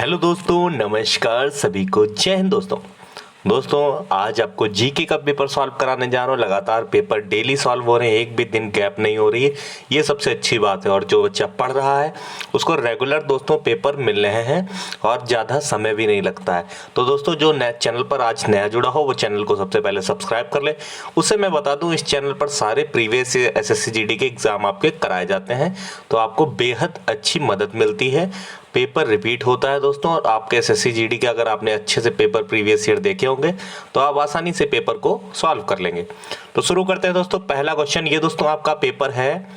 Hello दोस्तों, नमस्कार सभी को, जय हिंद दोस्तों। आज आपको जीके का पेपर सॉल्व कराने जा रहा हूँ। लगातार पेपर डेली सॉल्व हो रहे हैं, एक भी दिन गैप नहीं हो रही है, ये सबसे अच्छी बात है। और जो बच्चा पढ़ रहा है उसको रेगुलर दोस्तों पेपर मिल रहे हैं और ज़्यादा समय भी नहीं लगता है। तो दोस्तों जो नए चैनल पर आज नया जुड़ा हो वो चैनल को सबसे पहले सब्सक्राइब कर ले। उससे मैं बता दूँ, इस चैनल पर सारे प्रीवियस एसएससी जीडी के एग्ज़ाम आपके कराए जाते हैं, तो आपको बेहद अच्छी मदद मिलती है। पेपर रिपीट होता है दोस्तों, और आपके एसएससी जीडी के अगर आपने अच्छे से पेपर प्रीवियस ईयर देखे होंगे तो आप आसानी से पेपर को सॉल्व कर लेंगे। तो शुरू करते हैं दोस्तों। पहला क्वेश्चन ये दोस्तों आपका पेपर है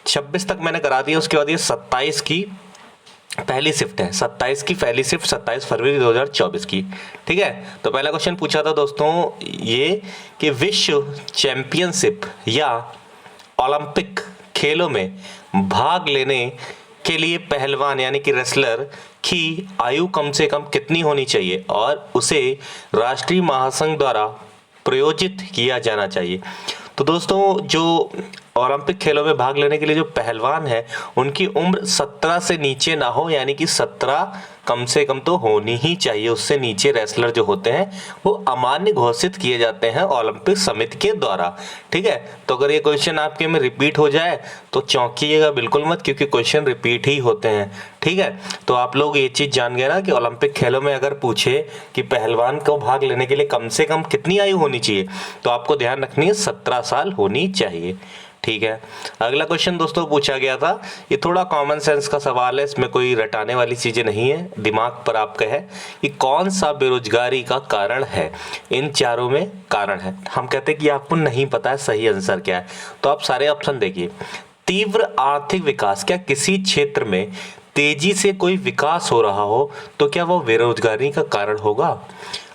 26 तक मैंने करा दिया, उसके बाद ये 27 की पहली शिफ्ट है, 27 की पहली शिफ्ट 27 फरवरी 2024 की। ठीक है, तो पहला क्वेश्चन पूछा था दोस्तों ये कि विश्व चैंपियनशिप या ओलंपिक खेलों में भाग लेने के लिए पहलवान यानी कि रेसलर की आयु कम से कम कितनी होनी चाहिए और उसे राष्ट्रीय महासंघ द्वारा प्रयोजित किया जाना चाहिए। तो दोस्तों जो ओलंपिक खेलों में भाग लेने के लिए जो पहलवान है उनकी उम्र 17 से नीचे ना हो, यानी कि 17 कम से कम तो होनी ही चाहिए। उससे नीचे रेसलर जो होते हैं वो अमान्य घोषित किए जाते हैं ओलंपिक समिति के द्वारा। ठीक है, तो अगर ये क्वेश्चन आपके में रिपीट हो जाए तो चौंकिएगा बिल्कुल मत, क्योंकि क्वेश्चन रिपीट ही होते हैं। ठीक है, तो आप लोग ये चीज़ जान गए ना कि ओलंपिक खेलों में अगर पूछे कि पहलवान को भाग लेने के लिए कम से कम कितनी आयु होनी चाहिए तो आपको ध्यान रखनी है 17 साल होनी चाहिए। ठीक है, अगला क्वेश्चन दोस्तों पूछा गया था, ये थोड़ा कॉमन सेंस का सवाल है, इसमें कोई रटाने वाली चीज़ें नहीं है, दिमाग पर आपका है कि कौन सा बेरोजगारी का कारण है। इन चारों में कारण है, हम कहते हैं कि आपको नहीं पता है सही आंसर क्या है, तो आप सारे ऑप्शन देखिए। तीव्र आर्थिक विकास, क्या किसी क्षेत्र में तेजी से कोई विकास हो रहा हो तो क्या वो बेरोजगारी का कारण होगा।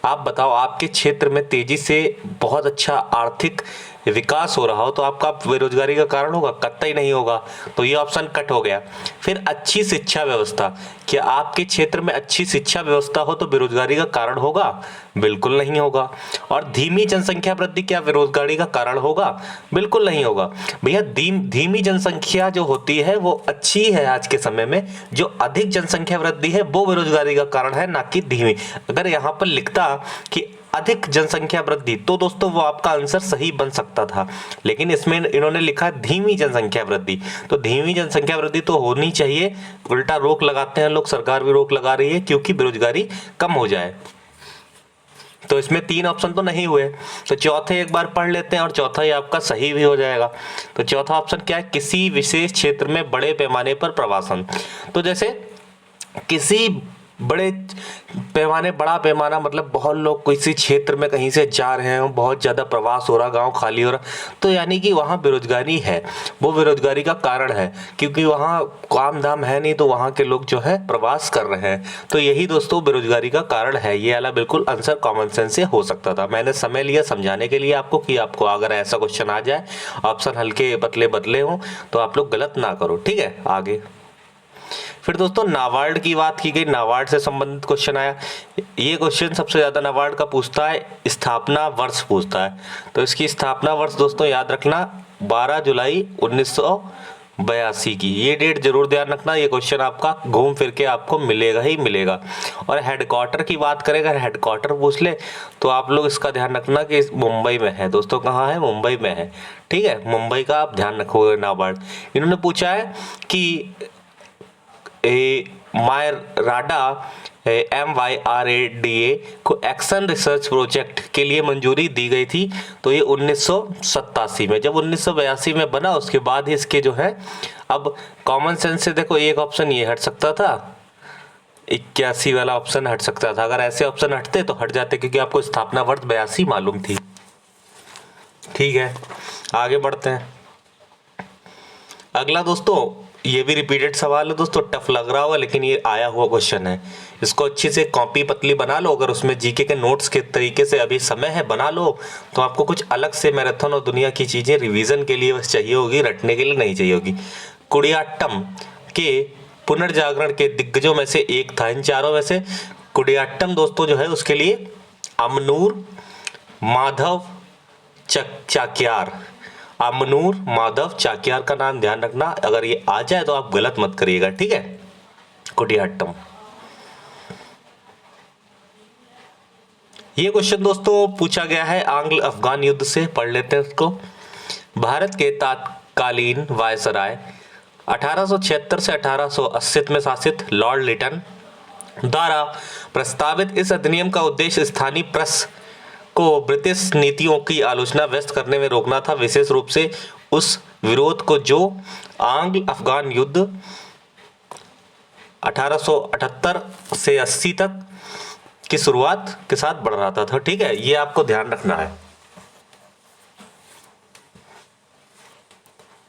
आप बताओ, आपके क्षेत्र में तेजी से बहुत अच्छा आर्थिक विकास हो रहा हो तो आपका बेरोजगारी का कारण होगा? कतई नहीं होगा, तो ये ऑप्शन कट हो गया। फिर अच्छी शिक्षा व्यवस्था, क्या आपके क्षेत्र में अच्छी शिक्षा व्यवस्था हो तो बेरोजगारी का कारण होगा? बिल्कुल नहीं होगा। और धीमी जनसंख्या वृद्धि क्या बेरोजगारी का कारण होगा? बिल्कुल नहीं होगा भैया। धीमी जनसंख्या जो होती है वो अच्छी है आज के समय में, जो अधिक जनसंख्या वृद्धि है वो बेरोजगारी का कारण है, ना कि धीमी। अगर यहाँ पर लिखता कि अधिक जनसंख्या वृद्धि तो दोस्तों वो आपका आंसर सही बन सकता था, लेकिन इसमें इन्होंने लिखा धीमी जनसंख्या वृद्धि, तो धीमी जनसंख्या वृद्धि तो होनी चाहिए। उल्टा रोक लगाते हैं लोग, सरकार भी रोक लगा रही है क्योंकि बेरोजगारी कम हो जाए। तो इसमें 3 ऑप्शन तो नहीं हुए, तो चौथे एक बार पढ़ लेते हैं और चौथा ही आपका सही भी हो जाएगा। तो चौथा ऑप्शन क्या है? किसी विशेष क्षेत्र में बड़े पैमाने पर प्रवासन। तो जैसे किसी बड़ा पैमाना मतलब बहुत लोग किसी क्षेत्र में कहीं से जा रहे हैं, बहुत ज़्यादा प्रवास हो रहा, गांव खाली हो रहा, तो यानी कि वहाँ बेरोजगारी है, वो बेरोजगारी का कारण है, क्योंकि वहाँ काम धाम है नहीं तो वहाँ के लोग जो है प्रवास कर रहे हैं, तो यही दोस्तों बेरोजगारी का कारण है। ये वाला बिल्कुल आंसर कॉमन सेंस से हो सकता था। मैंने समय लिया समझाने के लिए आपको कि आपको अगर ऐसा क्वेश्चन आ जाए, ऑप्शन हल्के पतले बदले हों तो आप लोग गलत ना करो। ठीक है, आगे फिर दोस्तों नाबार्ड की बात की गई, नाबार्ड से संबंधित क्वेश्चन आया। ये क्वेश्चन सबसे ज्यादा नाबार्ड का पूछता है, स्थापना वर्ष पूछता है। तो इसकी स्थापना वर्ष दोस्तों याद रखना 12 जुलाई 1982 की, ये डेट जरूर ध्यान रखना। ये क्वेश्चन आपका घूम फिर के आपको मिलेगा ही मिलेगा। और हेडक्वार्टर की बात करें, अगर हेडक्वार्टर पूछ ले तो आप लोग इसका ध्यान रखना कि मुंबई में है दोस्तों। कहाँ है? मुंबई में है। ठीक है, मुंबई का आप ध्यान रखोगे। नाबार्ड इन्होंने पूछा है कि मायराडा MYRADA को एक्शन रिसर्च प्रोजेक्ट के लिए मंजूरी दी गई थी, तो ये 1987 में। जब 1982 में बना उसके बाद ही इसके जो है, अब कॉमन सेंस से देखो एक ऑप्शन ये हट सकता था, 81 वाला ऑप्शन हट सकता था। अगर ऐसे ऑप्शन हटते तो हट जाते, क्योंकि आपको स्थापना वर्ष 82 मालूम थी। ठीक है, आगे बढ़ते हैं। अगला दोस्तों ये भी रिपीटेड सवाल है दोस्तों, टफ लग रहा होगा लेकिन ये आया हुआ क्वेश्चन है। इसको अच्छी से कॉपी पतली बना लो, अगर उसमें जीके के नोट्स के तरीके से अभी समय है बना लो, तो आपको कुछ अलग से मैराथन और दुनिया की चीजें रिवीजन के लिए बस चाहिए होगी, रटने के लिए नहीं चाहिए होगी। कुडियाट्टम के पुनर्जागरण के दिग्गजों में से एक था। इन चारों में से कुडियाट्टम दोस्तों जो है उसके लिए अमनूर माधव चाक्यार, अमनूर माधव चाक्यार का नाम ध्यान रखना। अगर ये आ जाए तो आप गलत मत करिएगा। ठीक है, कुडियाट्टम। ये क्वेश्चन दोस्तों पूछा गया है आंग्ल अफगान युद्ध से, पढ़ लेते हैं इसको। भारत के तत्कालीन वायसराय 1876 से 1880 में शासित लॉर्ड लिटन द्वारा प्रस्तावित इस अधिनियम का उद्देश्य स्थानीय प्रेस को ब्रिटिश नीतियों की आलोचना व्यस्त करने में रोकना था, विशेष रूप से उस विरोध को जो आंग्ल अफगान युद्ध 1878 से 80 तक की शुरुआत के साथ बढ़ रहा था। ठीक है, ये आपको ध्यान रखना है।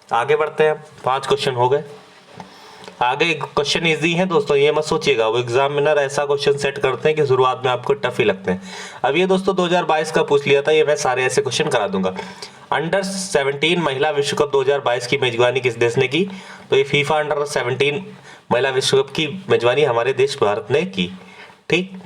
आगे बढ़ते हैं, 5 क्वेश्चन हो गए। आगे क्वेश्चन इजी है दोस्तों, ये मत सोचिएगा वो एग्जामिनर ऐसा क्वेश्चन सेट करते हैं कि शुरुआत में आपको टफ ही लगते हैं। अब ये दोस्तों 2022 का पूछ लिया था, ये मैं सारे ऐसे क्वेश्चन करा दूंगा। अंडर 17 महिला विश्व कप 2022 की मेजबानी किस देश ने की? तो ये फीफा अंडर 17 महिला विश्व कप की मेजबानी हमारे देश भारत ने की। ठीक,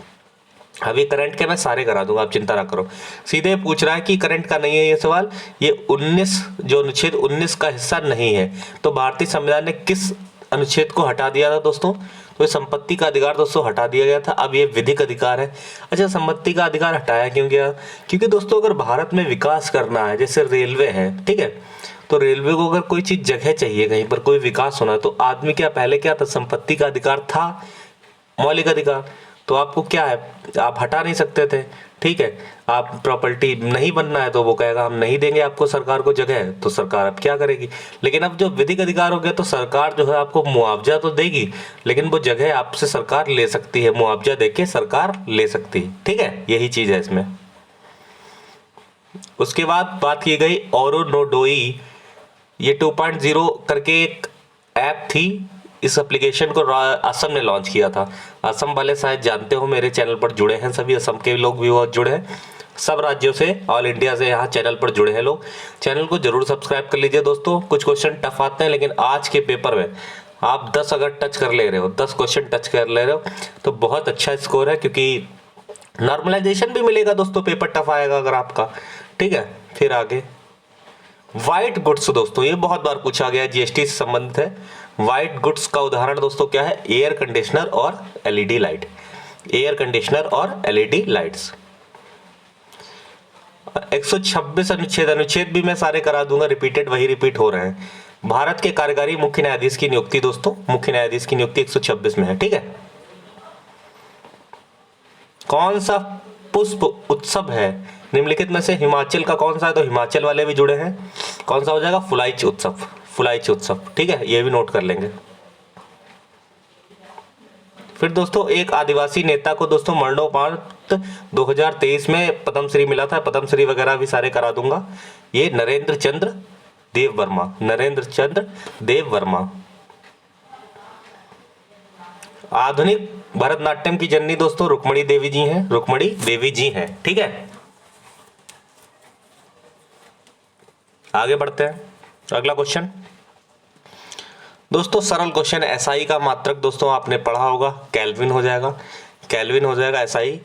अभी करंट के मैं सारे करा दूंगा, आप चिंता ना करो। सीधे पूछ रहा है कि करंट का नहीं है ये सवाल, ये 19 जो अनुच्छेद 19 का हिस्सा नहीं है। तो भारतीय संविधान ने किस अनुच्छेद को हटा दिया था दोस्तों? तो संपत्ति का अधिकार दोस्तों हटा दिया गया था, अब ये विधिक अधिकार है। अच्छा, संपत्ति का अधिकार हटाया क्यों गया? क्योंकि दोस्तों अगर भारत में विकास करना है, जैसे रेलवे है, ठीक है, तो रेलवे को अगर कोई चीज जगह चाहिए, कहीं पर कोई विकास होना, तो आदमी क्या पहले क्या था? संपत्ति का अधिकार था, मौलिक अधिकार। तो आपको क्या है, आप हटा नहीं सकते थे। ठीक है, आप प्रॉपर्टी नहीं बनना है तो वो कहेगा हम नहीं देंगे आपको सरकार को जगह, तो सरकार अब क्या करेगी? लेकिन अब जो विधिक अधिकार हो गया तो सरकार जो है आपको मुआवजा तो देगी, लेकिन वो जगह आपसे सरकार ले सकती है, मुआवजा देके सरकार ले सकती है। ठीक है, यही चीज है इसमें। उसके बाद बात की गई ओरोनोडोई, ये 2.0 करके एक ऐप थी। इस एप्लीकेशन को असम ने लॉन्च किया था। असम वाले शायद जानते हो, मेरे चैनल पर जुड़े हैं सभी असम के लोग भी बहुत जुड़े हैं, सब राज्यों से, ऑल इंडिया से यहाँ चैनल पर जुड़े हैं लोग। चैनल को जरूर सब्सक्राइब कर लीजिए दोस्तों। कुछ क्वेश्चन टफ आते हैं, लेकिन आज के पेपर में आप 10 अगर टच कर ले रहे हो, 10 क्वेश्चन टच कर ले रहे हो तो बहुत अच्छा स्कोर है, क्योंकि नॉर्मलाइजेशन भी मिलेगा दोस्तों, पेपर टफ आएगा अगर आपका। ठीक है, फिर आगे व्हाइट गुड्स दोस्तों, ये बहुत बार पूछा गया, जीएसटी से संबंधित है। व्हाइट गुड्स का उदाहरण दोस्तों क्या है? एयर कंडीशनर और एलईडी लाइट। एयर कंडीशनर और एलईडी लाइट्स। 126 अनुच्छेद भी मैं सारे करा दूंगा, रिपीटेड वही रिपीट हो रहे हैं। भारत के कार्यकारी मुख्य न्यायाधीश की नियुक्ति दोस्तों, मुख्य न्यायाधीश की नियुक्ति 126 में है। ठीक है, कौन सा पुष्प उत्सव है निम्नलिखित में से हिमाचल का कौन सा है? तो हिमाचल वाले भी जुड़े हैं, कौन सा हो जाएगा? फुलाइच उत्सव, फुलाइच उत्सव। ठीक है, ये भी नोट कर लेंगे। फिर दोस्तों एक आदिवासी नेता को दोस्तों मरणोपरांत 2023 में पद्मश्री मिला था, पद्मश्री वगैरह भी सारे करा दूंगा। ये नरेंद्र चंद्र देव वर्मा, नरेंद्र चंद्र देव वर्मा। आधुनिक भरतनाट्यम की जननी दोस्तों रुक्मणी देवी जी हैं, रुक्मणी देवी जी हैं। ठीक है, आगे बढ़ते हैं। अगला क्वेश्चन दोस्तों सरल क्वेश्चन, एसआई का मात्रक दोस्तों आपने पढ़ा होगा, केल्विन हो जाएगा, केल्विन हो जाएगा। एसआई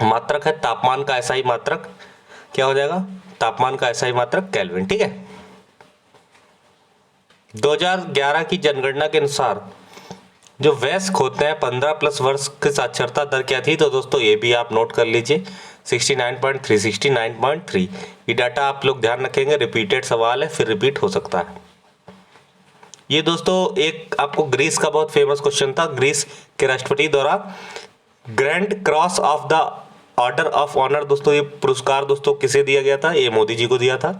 मात्रक है, तापमान का एसआई मात्रक क्या हो जाएगा? तापमान का एसआई मात्रक केल्विन। ठीक है, 2011 की जनगणना के अनुसार जो वयस्क होते हैं 15+ वर्ष की साक्षरता दर क्या थी? तो दोस्तों ये भी आप नोट कर लीजिए, 69.3, 69.3। ये डाटा आप लोग ध्यान रखेंगे, रिपीटेड सवाल है, फिर रिपीट हो सकता है। ये दोस्तों एक आपको ग्रीस का बहुत फेमस क्वेश्चन था, ग्रीस के राष्ट्रपति द्वारा grand cross of the order of honour दोस्तों, ये पुरस्कार दोस्तों किसे दिया गया था? ये मोदी जी को दिया था,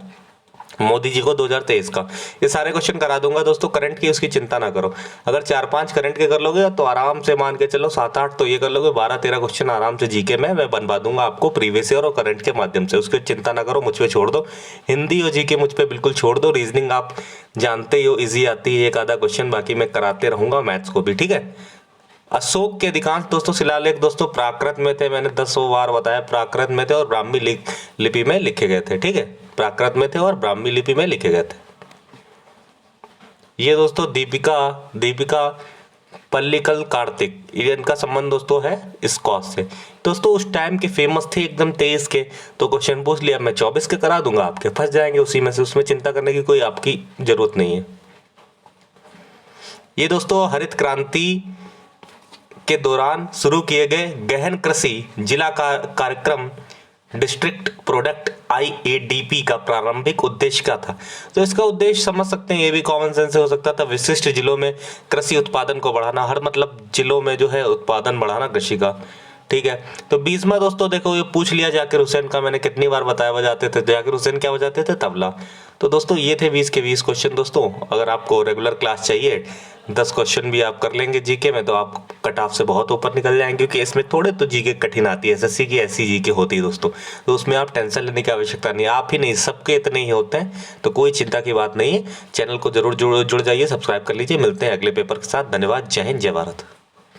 मोदी जी को 2023 का। ये सारे क्वेश्चन करा दूंगा दोस्तों, करंट की उसकी चिंता ना करो। अगर 4-5 करंट के कर लोगे तो आराम से मान के चलो 7-8 तो ये कर लोगे, 12-13 क्वेश्चन आराम से जीके में मैं बनवा दूंगा आपको प्रीवियस ईयर और करंट के माध्यम से, उसकी चिंता ना करो, मुझ पे छोड़ दो। हिंदी और जीके मुझ पे बिल्कुल छोड़ दो, रीजनिंग आप जानते हो ईजी आती है, एक आधा क्वेश्चन, बाकी मैं कराते रहूंगा मैथ्स को भी। ठीक है, अशोक के अधिकांश दोस्तों शिलालेख दोस्तों प्राकृत में थे, मैंने 10 बार बताया, प्राकृत में थे और ब्राह्मी लिपि में लिखे गए थे। ठीक है, प्राकृत में थे और ब्राह्मी लिपि में लिखे गए थे। ये दोस्तों दीपिका पल्लिकल कार्तिक, इनका संबंध दोस्तों है स्कॉच से। दोस्तों उस टाइम के फेमस थे एकदम 23 के, तो क्वेश्चन पूछ लिया, मैं 24 के करा दूंगा, आपके फंस जाएंगे उसी में से, उसमें चिंता करने की कोई आपकी जरूरत नहीं है। ये दोस्तों हरित क्रांति के दौरान शुरू किए गए गहन कृषि जिला का कार्यक्रम डिस्ट्रिक्ट प्रोडक्ट IADP का प्रारंभिक उद्देश्य क्या था? तो इसका उद्देश्य समझ सकते हैं, ये भी कॉमन सेंस से हो सकता था। विशिष्ट जिलों में कृषि उत्पादन को बढ़ाना, हर मतलब जिलों में जो है उत्पादन बढ़ाना कृषि का। ठीक है, तो 20वां दोस्तों देखो ये पूछ लिया जाकिर हुसैन का, मैंने कितनी बार बताया बजाते थे, जाकिर हुसैन क्या बजाते थे? तबला। तो दोस्तों ये थे 20 के 20 क्वेश्चन। दोस्तों अगर आपको रेगुलर क्लास चाहिए, 10 क्वेश्चन भी आप कर लेंगे जीके में, तो आप कट ऑफ से बहुत ऊपर निकल जाएंगे, क्योंकि इसमें थोड़े तो जीके कठिन आती है, SSC की ऐसी जीके होती है दोस्तों। तो उसमें आप टेंशन लेने की आवश्यकता नहीं, आप ही नहीं सबके इतने ही होते हैं, तो कोई चिंता की बात नहीं है। चैनल को जरूर जुड़ जाइए, सब्सक्राइब कर लीजिए। मिलते हैं अगले पेपर के साथ। धन्यवाद। जय हिंद, जय भारत।